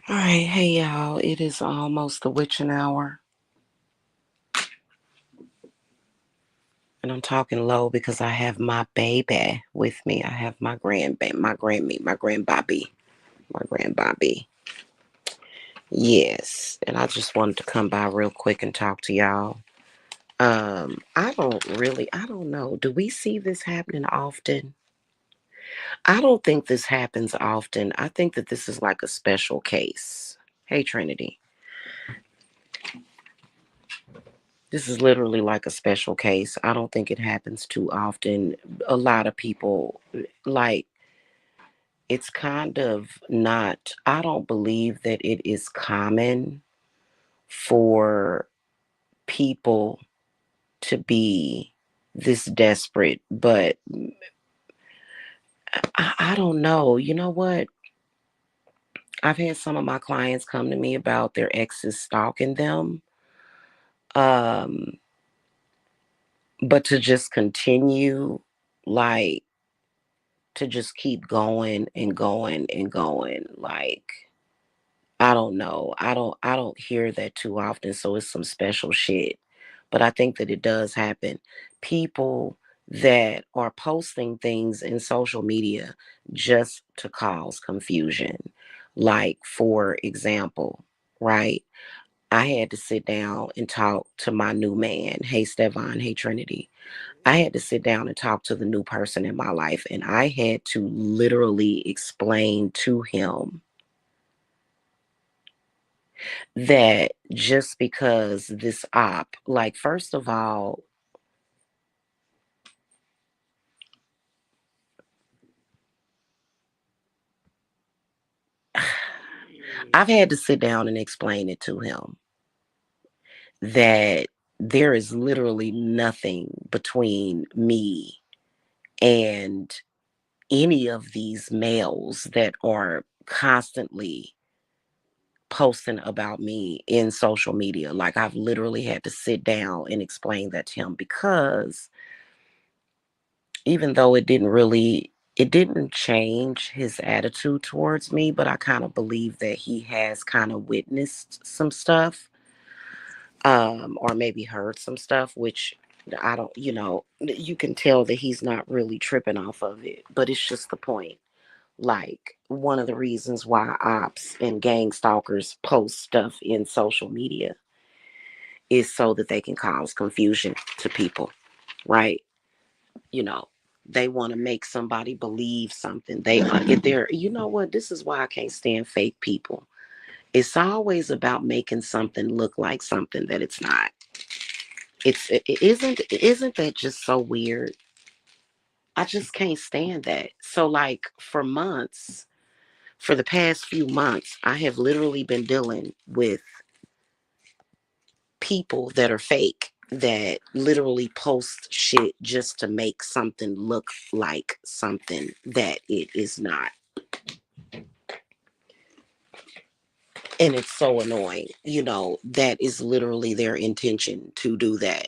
All right, hey y'all. It is almost the witching hour, and I'm talking low because I have my baby with me. I have my grandbaby, my grandbobby. Yes, and I just wanted to come by real quick and talk to y'all. I don't know. Do we see this happening often? I don't think this happens often. I think that this is like a special case. Hey, Trinity. This is literally like a special case. I don't think it happens too often. A lot of people, like, it's kind of not, I don't believe that it is common for people to be this desperate, but I don't know. You know what? I've had some of my clients come to me about their exes stalking them. Um, but to just continue, like, to just keep going and going and going. Like, I don't know. I don't hear that too often, so it's some special shit. But I think that it does happen. People that are posting things in social media just to cause confusion. Like, for example, right? I had to sit down and talk to my new man. Hey, Stefan. Hey, Trinity. I had to sit down and talk to the new person in my life, and I had to literally explain to him that just because this like, first of all, I've had to sit down and explain it to him that there is literally nothing between me and any of these males that are constantly posting about me in social media. Like, I've literally had to sit down and explain that to him because even though it didn't change his attitude towards me, but I kind of believe that he has kind of witnessed some stuff, or maybe heard some stuff, which I don't, you can tell that he's not really tripping off of it, but it's just the point. Like, one of the reasons why ops and gang stalkers post stuff in social media is so that they can cause confusion to people, right? You know, they want to make somebody believe something. If they're, you know what? This is why I can't stand fake people. It's always about making something look like something that it's not. Isn't that just so weird? I just can't stand that. So, like, for the past few months, I have literally been dealing with people that are fake, that literally post shit just to make something look like something that it is not. And it's so annoying. That is literally their intention to do that.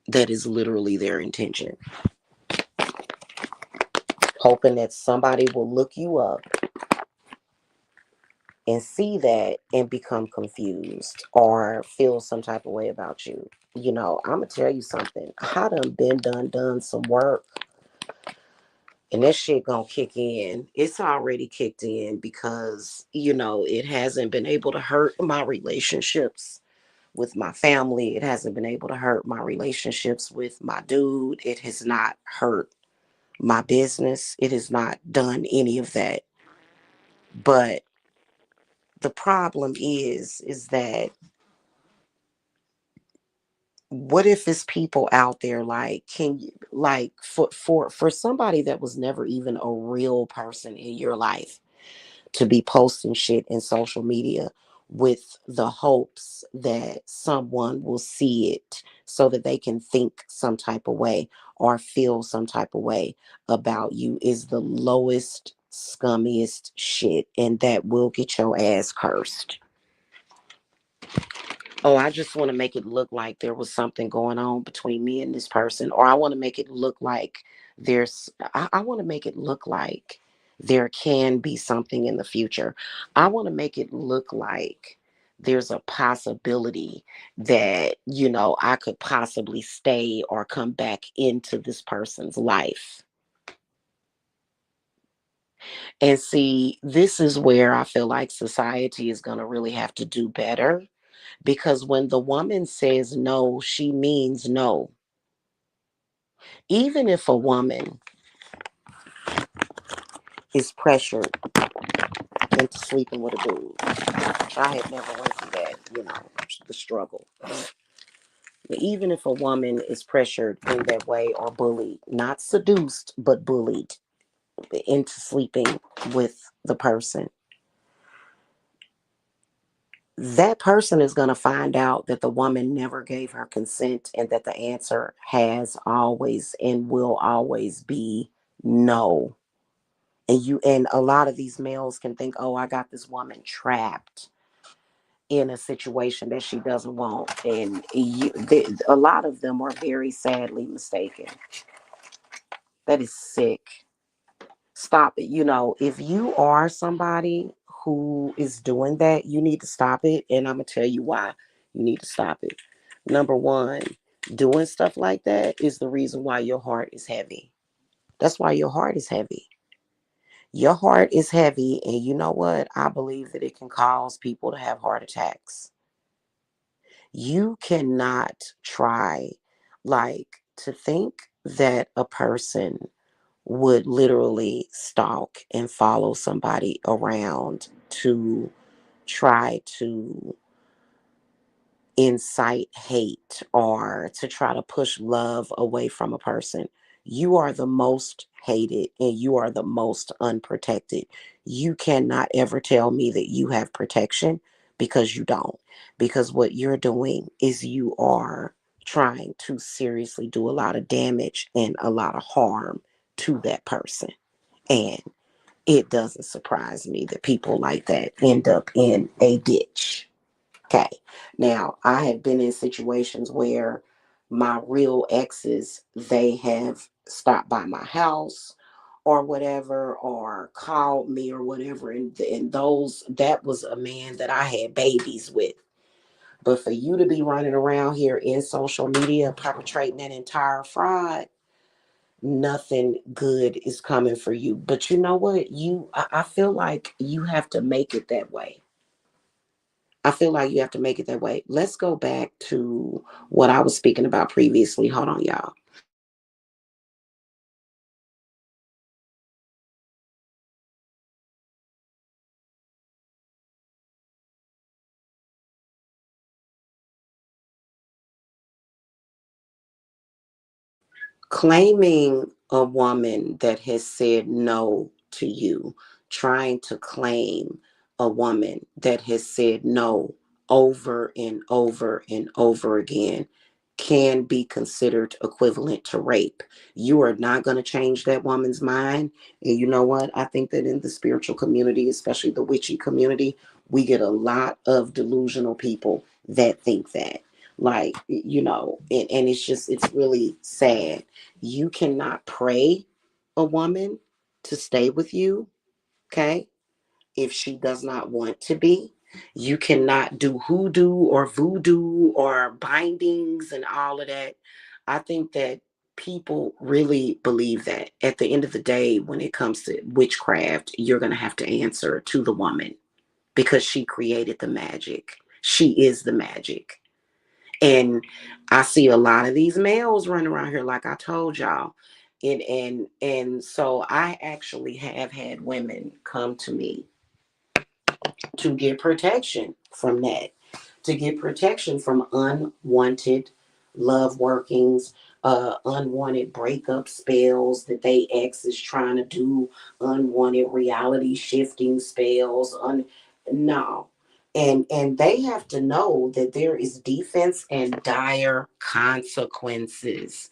That is literally their intention. Hoping that somebody will look you up and see that and become confused or feel some type of way about you. I'm gonna tell you something. I done some work, and that shit gonna kick in. It's already kicked in because it hasn't been able to hurt my relationships with my family. It hasn't been able to hurt my relationships with my dude. It has not hurt my business. It has not done any of that. But the problem is that, what if it's people out there, like, can you, like, for somebody that was never even a real person in your life to be posting shit in social media with the hopes that someone will see it so that they can think some type of way or feel some type of way about you, is the lowest, scummiest shit, and that will get your ass cursed. Oh, I just want to make it look like there was something going on between me and this person, or I want to make it look like I want to make it look like there can be something in the future. I want to make it look like there's a possibility that, I could possibly stay or come back into this person's life. And see, this is where I feel like society is going to really have to do better, because when the woman says no, she means no. Even if a woman is pressured into sleeping with a dude, I had never went through that, the struggle. Even if a woman is pressured in that way or bullied, not seduced, but bullied into sleeping with the person, that person is going to find out that the woman never gave her consent and that the answer has always and will always be no. And a lot of these males can think, oh, I got this woman trapped in a situation that she doesn't want. And a lot of them are very sadly mistaken. That is sick. Stop it. If you are somebody who is doing that, you need to stop it. And I'm going to tell you why you need to stop it. Number one, doing stuff like that is the reason why your heart is heavy. That's why your heart is heavy. Your heart is heavy. And you know what? I believe that it can cause people to have heart attacks. You cannot try, like, to think that a person would literally stalk and follow somebody around to try to incite hate or to try to push love away from a person. You are the most hated and you are the most unprotected. You cannot ever tell me that you have protection, because you don't. Because what you're doing is you are trying to seriously do a lot of damage and a lot of harm to that person. And it doesn't surprise me that people like that end up in a ditch. Okay. Now, I have been in situations where my real exes, they have stopped by my house or whatever, or called me or whatever. And that was a man that I had babies with. But for you to be running around here in social media perpetrating that entire fraud, nothing good is coming for you. But you know what? I feel like you have to make it that way. I feel like you have to make it that way. Let's go back to what I was speaking about previously. Hold on, y'all. Claiming a woman that has said no to you, trying to claim a woman that has said no over and over and over again can be considered equivalent to rape. You are not going to change that woman's mind. And you know what? I think that in the spiritual community, especially the witchy community, we get a lot of delusional people that think that. Like, and it's really sad. You cannot pray a woman to stay with you, okay? If she does not want to be. You cannot do hoodoo or voodoo or bindings and all of that. I think that people really believe that at the end of the day, when it comes to witchcraft, you're going to have to answer to the woman, because she created the magic. She is the magic. And I see a lot of these males running around here, like I told y'all. And so I actually have had women come to me to get protection from that, to get protection from unwanted love workings, unwanted breakup spells that they ex is trying to do, unwanted reality shifting spells. No. And they have to know that there is defense and dire consequences.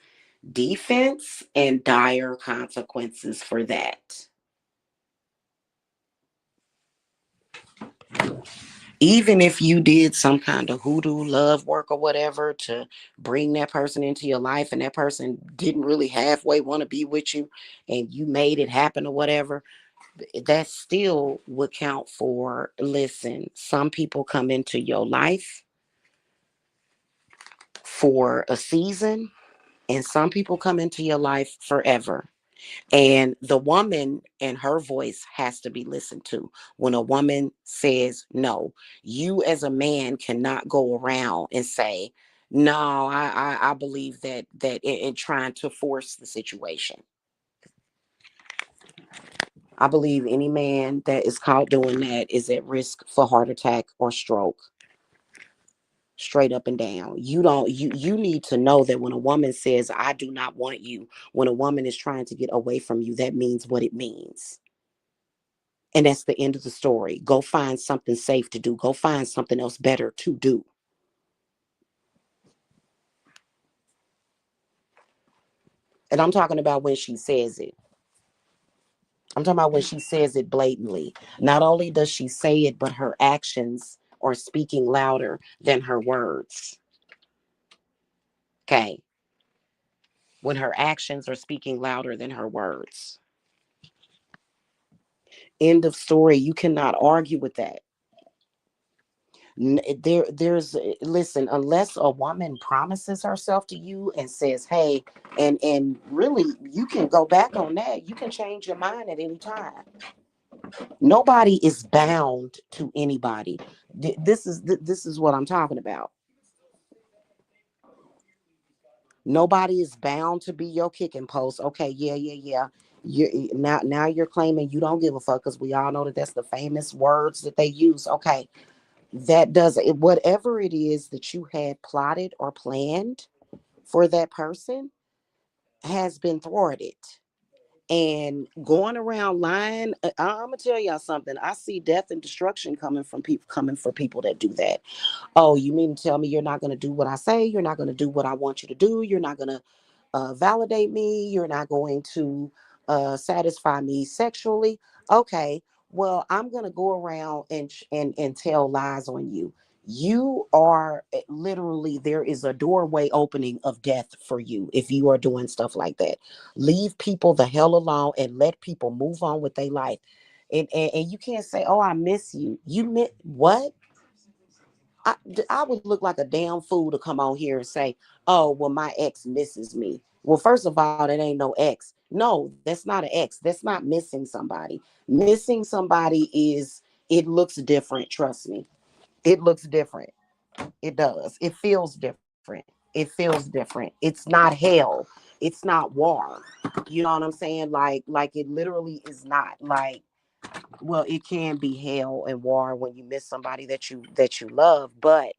Defense and dire consequences for that. Even if you did some kind of hoodoo love work or whatever to bring that person into your life, and that person didn't really halfway want to be with you, and you made it happen or whatever, That still would count for, listen, some people come into your life for a season, and some people come into your life forever. And the woman and her voice has to be listened to. When a woman says no, you as a man cannot go around and say, no, I believe that in trying to force the situation. I believe any man that is caught doing that is at risk for heart attack or stroke, straight up and down. You need to know that when a woman says I do not want you, when a woman is trying to get away from you, that means what it means. And that's the end of the story. Go find something safe to do. Go find something else better to do. And I'm talking about when she says it. I'm talking about when she says it blatantly. Not only does she say it, but her actions are speaking louder than her words. Okay. When her actions are speaking louder than her words. End of story. You cannot argue with that. There's listen, unless a woman promises herself to you and says, hey, and really you can go back on that. You can change your mind at any time. Nobody is bound to anybody. This is what I'm talking about. Nobody is bound to be your kicking post. Okay, yeah, yeah, yeah. You now you're claiming you don't give a fuck, because we all know that that's the famous words that they use. Okay, that does it. Whatever it is that you had plotted or planned for that person has been thwarted. And going around lying, I'm gonna tell y'all something. I see death and destruction coming for people that do that. Oh, you mean to tell me you're not gonna do what I say? You're not gonna do what I want you to do? You're not gonna validate me? You're not going to satisfy me sexually? Okay, well, I'm gonna go around and tell lies on you. You are literally, there is a doorway opening of death for you if you are doing stuff like that. Leave people the hell alone and let people move on with their life. And you can't say, oh, I miss you. You meant what? I would look like a damn fool to come on here and say, oh, well, my ex misses me. Well, first of all, that ain't no ex. No, that's not an ex. That's not missing somebody. Missing somebody is, it looks different. Trust me. It looks different. It does. It feels different. It feels different. It's not hell. It's not war. You know what I'm saying? Like it literally is not like, well, it can be hell and war when you miss somebody that you love, but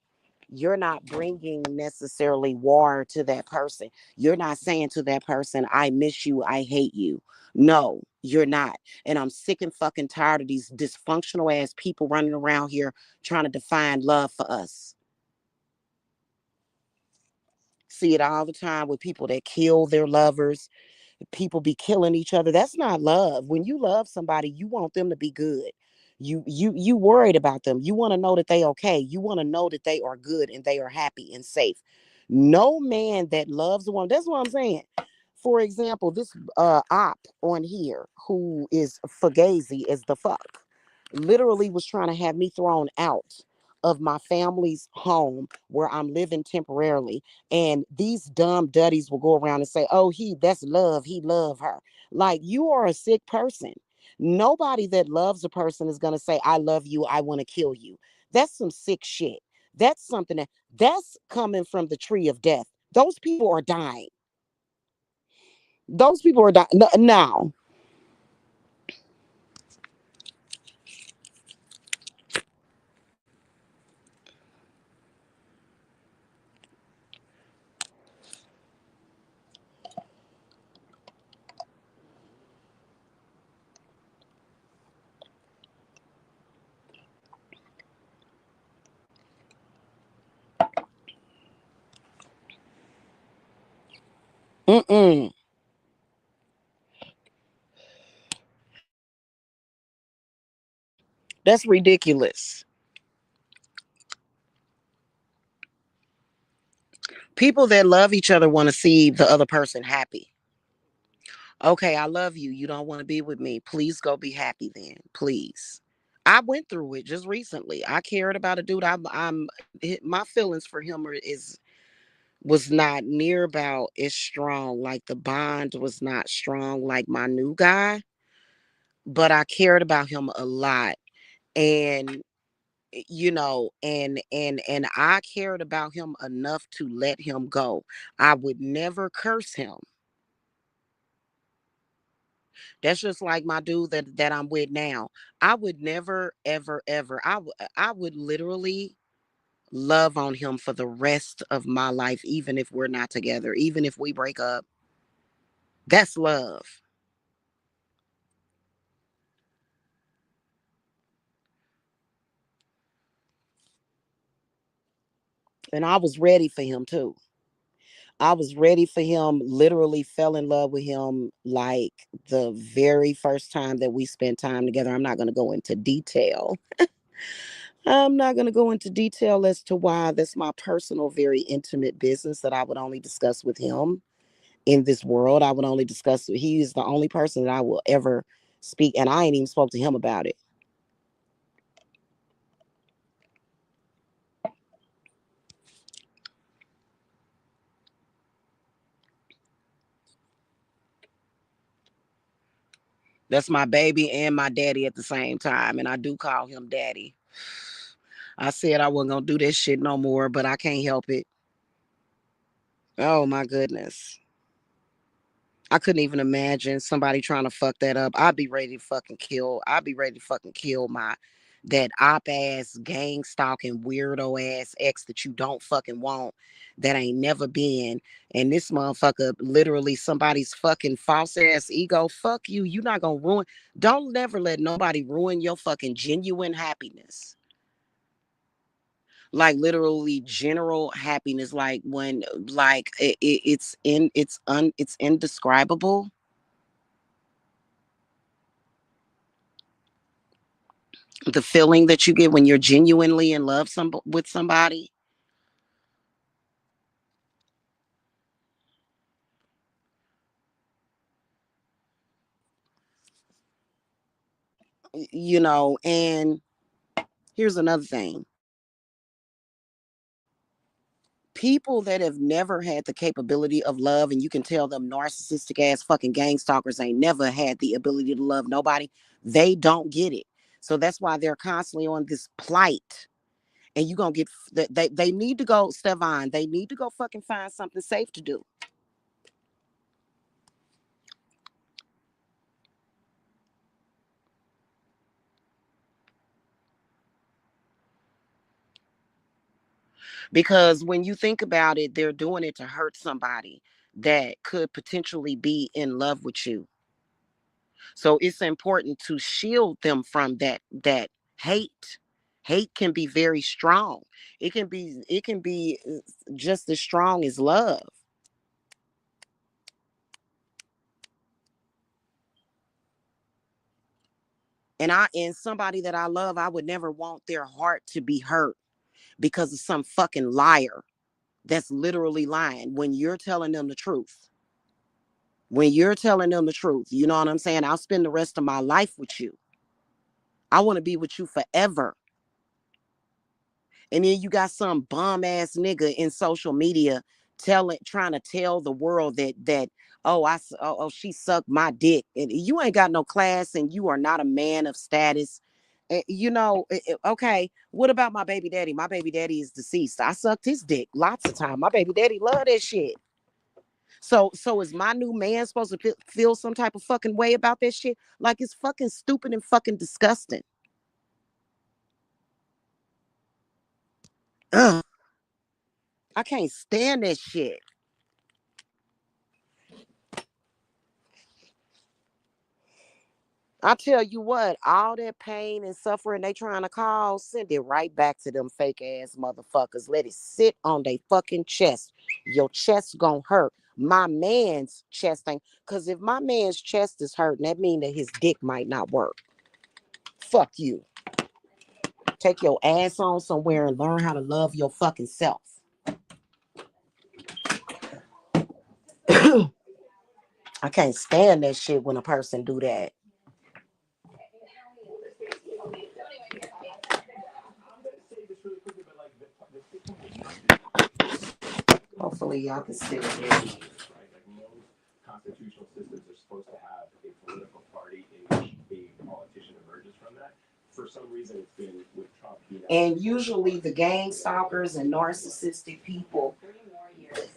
you're not bringing necessarily war to that person. You're not saying to that person, I miss you, I hate you. No, you're not. And I'm sick and fucking tired of these dysfunctional ass people running around here trying to define love for us. See it all the time with people that kill their lovers. People be killing each other. That's not love. When you love somebody, you want them to be good. You worried about them. You want to know that they okay. You want to know that they are good and they are happy and safe. No man that loves a woman, that's what I'm saying. For example, this op on here who is fugazi as the fuck literally was trying to have me thrown out of my family's home where I'm living temporarily. And these dumb duddies will go around and say, oh, that's love. He love her. Like, you are a sick person. Nobody that loves a person is going to say, I love you. I want to kill you. That's some sick shit. That's something that's coming from the tree of death. Those people are dying. Those people are dying. Now, mm-mm, that's ridiculous. People that love each other want to see the other person happy. Okay, I love you. You don't want to be with me. Please go be happy then. Please. I went through it just recently. I cared about a dude. My feelings for him is was not near about as strong. Like the bond was not strong like my new guy, but I cared about him a lot. And and I cared about him enough to let him go. I would never curse him. That's just like my dude that I'm with now. I would never ever ever I would literally love on him for the rest of my life, even if we're not together, even if we break up. That's love. And I was ready for him too. I was ready for him, literally fell in love with him like the very first time that we spent time together. I'm not going to go into detail. I'm not going to go into detail as to why. That's my personal, very intimate business that I would only discuss with him in this world. I would only discuss, he is the only person that I will ever speak. And I ain't even spoke to him about it. That's my baby and my daddy at the same time. And I do call him daddy. I said I wasn't going to do this shit no more, but I can't help it. Oh my goodness. I couldn't even imagine somebody trying to fuck that up. I'd be ready to fucking kill. I'd be ready to fucking kill my that op ass, gang stalking, weirdo ass ex that you don't fucking want, that ain't never been. And this motherfucker, literally somebody's fucking false ass ego. Fuck you. You not gonna ruin. Don't never let nobody ruin your fucking genuine happiness. Like literally general happiness. Like when like it's indescribable. The feeling that you get when you're genuinely in love with somebody. And here's another thing. People that have never had the capability of love, and you can tell them narcissistic ass fucking gang stalkers ain't never had the ability to love nobody, they don't get it. So that's why they're constantly on this plight. And you gonna get they need to go, Stefan, they need to go fucking find something safe to do. Because when you think about it, they're doing it to hurt somebody that could potentially be in love with you. So it's important to shield them from that hate. Hate can be very strong. It can be just as strong as love. And somebody that I love, I would never want their heart to be hurt because of some fucking liar that's literally lying when you're telling them the truth. When you're telling them the truth, you know what I'm saying? I'll spend the rest of my life with you. I want to be with you forever. And then you got some bum ass nigga in social media trying to tell the world that she sucked my dick, and you ain't got no class, and you are not a man of status. Okay, what about my baby daddy? My baby daddy is deceased. I sucked his dick lots of time. My baby daddy love that shit. So is my new man supposed to feel some type of fucking way about that shit? Like, it's fucking stupid and fucking disgusting. Ugh, I can't stand that shit. I tell you what, all that pain and suffering they trying to cause, send it right back to them fake ass motherfuckers. Let it sit on their fucking chest. Your chest gonna hurt. My man's chest ain't. Cause if my man's chest is hurting, that mean that his dick might not work. Fuck you. Take your ass on somewhere and learn how to love your fucking self. I can't stand that shit when a person do that. Hopefully y'all can still hear me. And usually the gang stalkers and narcissistic people,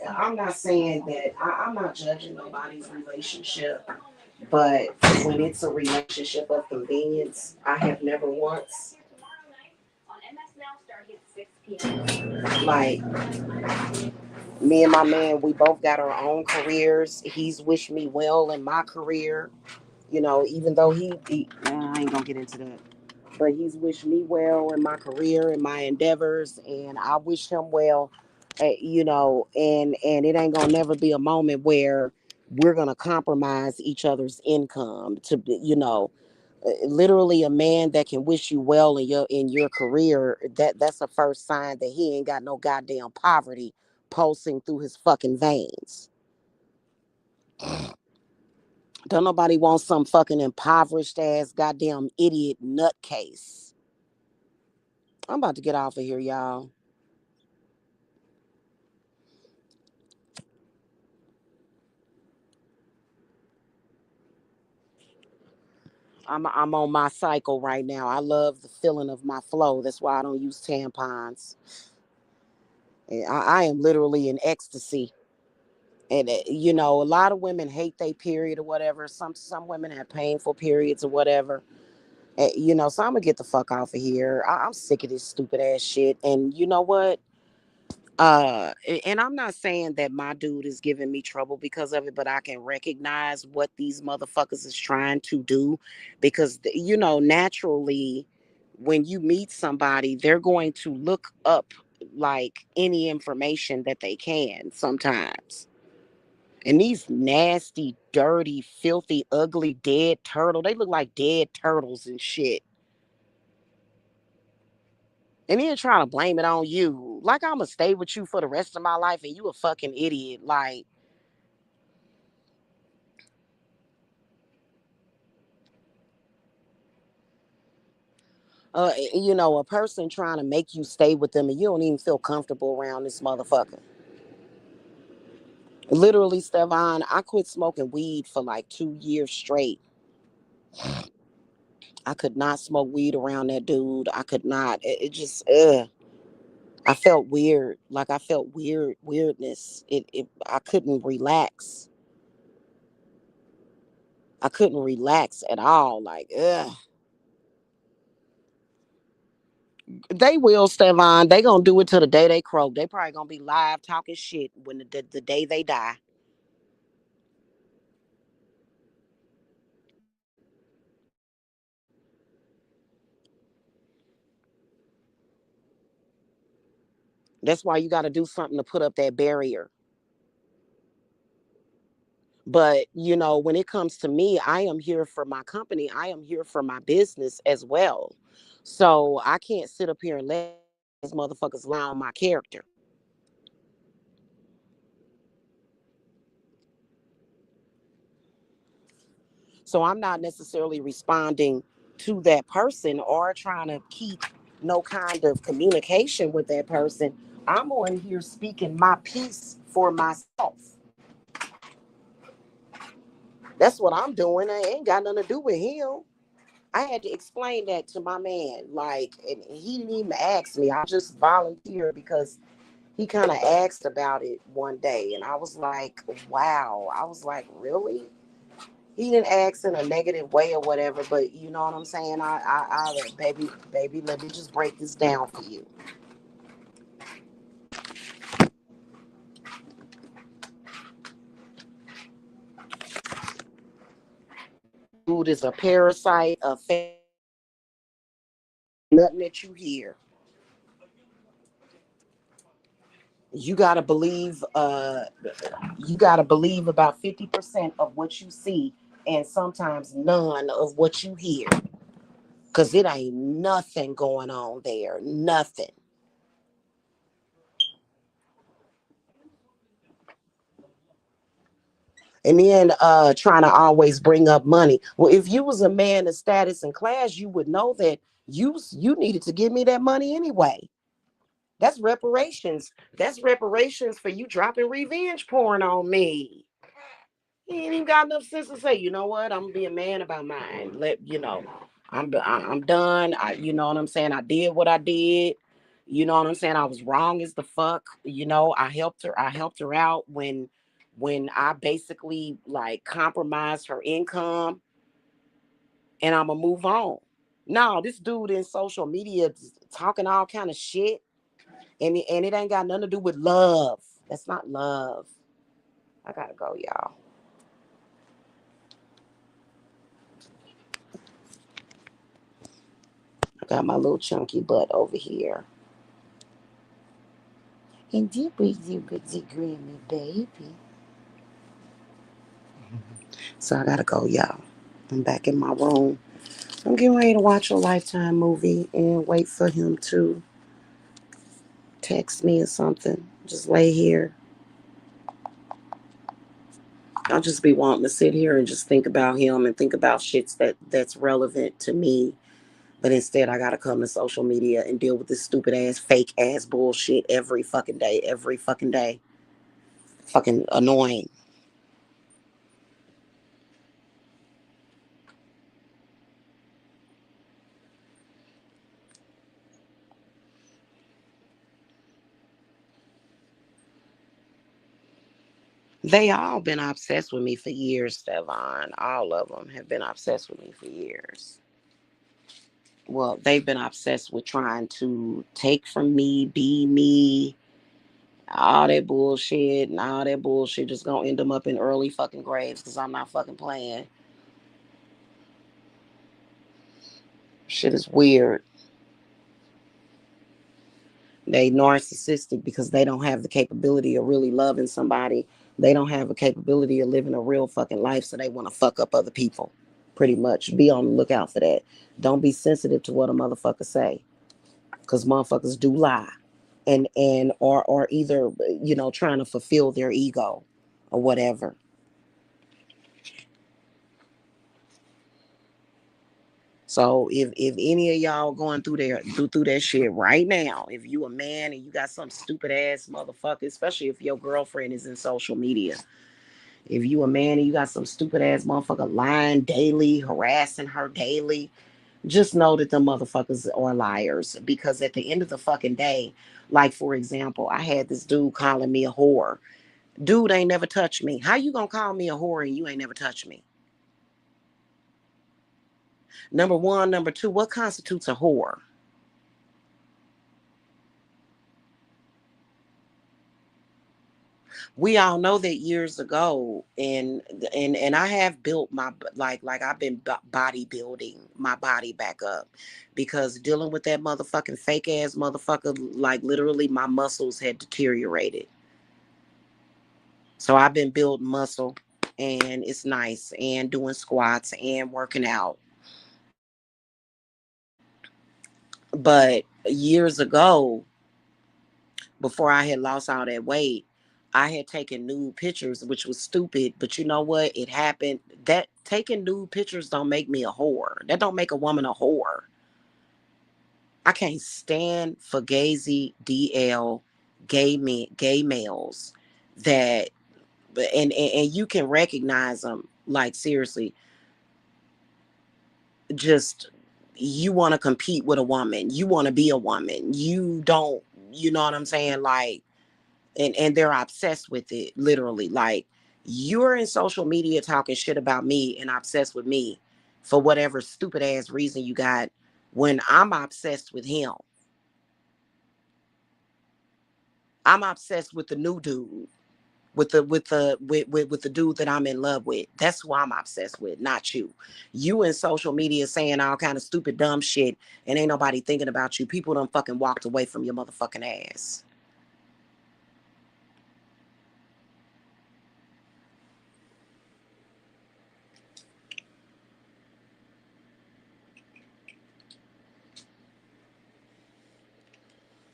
I'm not saying that, I'm not judging nobody's relationship, but when it's a relationship of convenience, I have never once, like, me and my man, we both got our own careers. He's wished me well in my career, even though I ain't gonna get into that. But he's wished me well in my career and my endeavors, and I wish him well. And it ain't gonna never be a moment where we're gonna compromise each other's income to be, literally a man that can wish you well in your career. That's a first sign that he ain't got no goddamn poverty pulsing through his fucking veins. Don't nobody want some fucking impoverished ass goddamn idiot nutcase. I'm about to get off of here, y'all. I'm on my cycle right now. I love the feeling of my flow. That's why I don't use tampons. I am literally in ecstasy. And a lot of women hate their period or whatever. Some women have painful periods or whatever. So I'm gonna get the fuck off of here. I'm sick of this stupid ass shit. And you know what? And I'm not saying that my dude is giving me trouble because of it, but I can recognize what these motherfuckers is trying to do because naturally when you meet somebody, they're going to look up like any information that they can sometimes. And these nasty, dirty, filthy, ugly, dead turtle, they look like dead turtles and shit. And then trying to blame it on you. Like I'ma stay with you for the rest of my life and you a fucking idiot. Like, a person trying to make you stay with them and you don't even feel comfortable around this motherfucker. Literally, Stevan, I quit smoking weed for like 2 years straight. I could not smoke weed around that dude. I could not. It just, I felt weird. Like I felt weirdness. I couldn't relax. I couldn't relax at all. Like, ugh. They will, Stevan. They gonna do it till the day they croak. They probably gonna be live talking shit when the day they die. That's why you got to do something to put up that barrier. But when it comes to me, I am here for my company. I am here for my business as well. So I can't sit up here and let these motherfuckers lie on my character. So I'm not necessarily responding to that person or trying to keep no kind of communication with that person. I'm on here speaking my piece for myself. That's what I'm doing. It ain't got nothing to do with him. I had to explain that to my man. Like, and he didn't even ask me. I just volunteered because he kind of asked about it one day. And I was like, wow. I was like, really? He didn't ask in a negative way or whatever, but you know what I'm saying? Baby, let me just break this down for you. Dude is a parasite, nothing that you hear. You gotta believe. You gotta believe about 50% of what you see, and sometimes none of what you hear, cause it ain't nothing going on there. Nothing. And then trying to always bring up money. Well, if you was a man of status and class, you would know that you needed to give me that money anyway. That's reparations. That's reparations for you dropping revenge porn on me. He ain't even got enough sense to say, you know what? I'm gonna be a man about mine. I'm done. You know what I'm saying? I did what I did. You know what I'm saying? I was wrong as the fuck. You know, I helped her. I helped her out when I basically like compromised her income, and I'm gonna move on. No, this dude in social media talking all kind of shit, and it ain't got nothing to do with love. That's not love. I gotta go, y'all. I got my little chunky butt over here. And you brings you good Grammy, baby. So I gotta go, y'all. I'm back in my room. I'm getting ready to watch a Lifetime movie and wait for him to text me or something. Just lay here. I'll just be wanting to sit here and just think about him and think about shits that's relevant to me. But instead, I gotta come to social media and deal with this stupid ass, fake ass bullshit every fucking day. Every fucking day. Fucking annoying. They all been obsessed with me for years, Devon. All of them have been obsessed with me for years. Well, they've been obsessed with trying to take from me, be me, all that bullshit just gonna end them up in early fucking graves because I'm not fucking playing. Shit is weird. They narcissistic because they don't have the capability of really loving somebody. They don't have a capability of living a real fucking life, so they want to fuck up other people. Pretty much. Be on the lookout for that. Don't be sensitive to what a motherfucker say, because motherfuckers do lie, and or either trying to fulfill their ego or whatever. So if any of y'all going through that shit right now, if you a man and you got some stupid ass motherfucker, especially if your girlfriend is in social media, if you a man and you got some stupid ass motherfucker lying daily, harassing her daily, just know that the motherfuckers are liars. Because at the end of the fucking day, like for example, I had this dude calling me a whore. Dude ain't never touched me. How you gonna call me a whore and you ain't never touched me? Number one. Number two, what constitutes a whore? We all know that years ago, and I have built my like I've been bodybuilding my body back up because dealing with that motherfucking fake ass motherfucker, like literally my muscles had deteriorated. So I've been building muscle, and it's nice, and doing squats and working out. But years ago, before I had lost all that weight, I had taken nude pictures, which was stupid. But you know what? It happened. That taking nude pictures don't make me a whore. That don't make a woman a whore. I can't stand for gazy DL gay males that and you can recognize them, like seriously. Just you want to compete with a woman. You want to be a woman. You don't, you know what I'm saying? Like, and they're obsessed with it, literally. Like, you're in social media talking shit about me and obsessed with me for whatever stupid ass reason you got, when I'm obsessed with him. I'm obsessed with the new dude, with the dude that I'm in love with. That's who I'm obsessed with, not you. You in social media saying all kind of stupid dumb shit and ain't nobody thinking about you. People done fucking walked away from your motherfucking ass.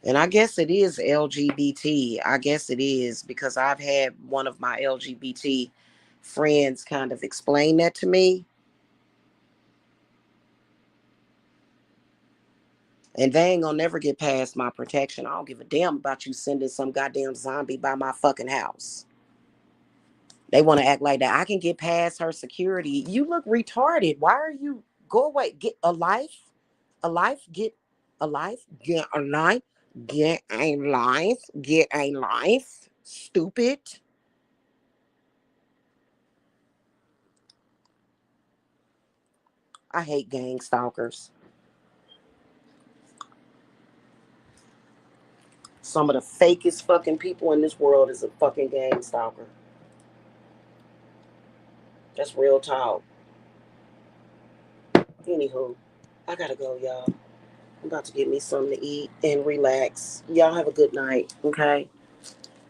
And I guess it is LGBT. I guess it is because I've had one of my LGBT friends kind of explained that to me. And they ain't gonna never get past my protection. I don't give a damn about you sending some goddamn zombie by my fucking house. They want to act like that. I can get past her security. You look retarded. Why are you go away? Get a life. A life. Get a life. Get a life. Get a life. Get a life. Stupid. I hate gang stalkers. Some of the fakest fucking people in this world is a fucking gang stalker. That's real talk. Anywho, I gotta go, y'all. I'm about to get me something to eat and relax. Y'all have a good night, okay?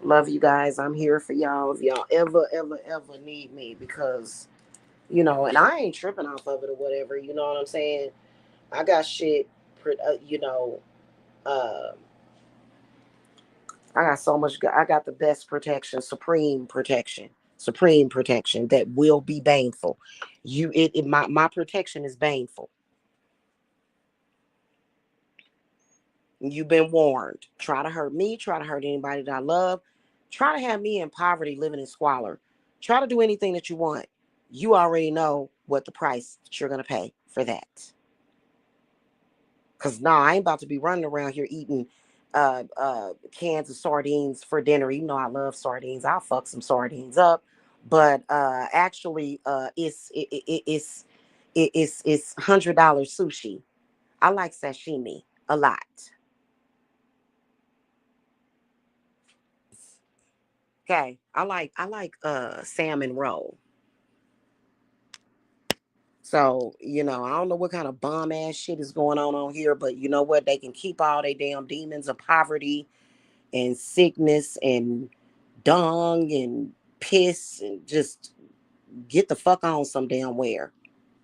Love you guys. I'm here for y'all if y'all ever need me because, and I ain't tripping off of it or whatever. You know what I'm saying? I got shit, uh, I got so much, I got the best protection, supreme protection that will be baneful. My protection is baneful. You've been warned. Try to hurt me, try to hurt anybody that I love, try to have me in poverty, living in squalor. Try to do anything that you want. You already know what the price that you're going to pay for that. Because I ain't about to be running around here eating cans of sardines for dinner. Even though I love sardines, I'll fuck some sardines up. But actually, it's $100 sushi. I like sashimi a lot. Okay, I like salmon roll. So, I don't know what kind of bomb ass shit is going on here, but you know what? They can keep all they damn demons of poverty and sickness and dung and piss and just get the fuck on some damn where.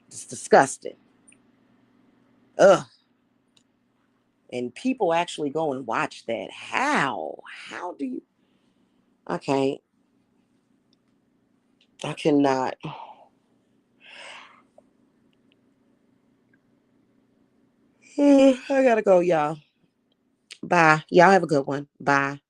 It's disgusting. Ugh. And people actually go and watch that. How? How do you? I can't. I cannot. I gotta go, y'all. Bye. Y'all have a good one. Bye.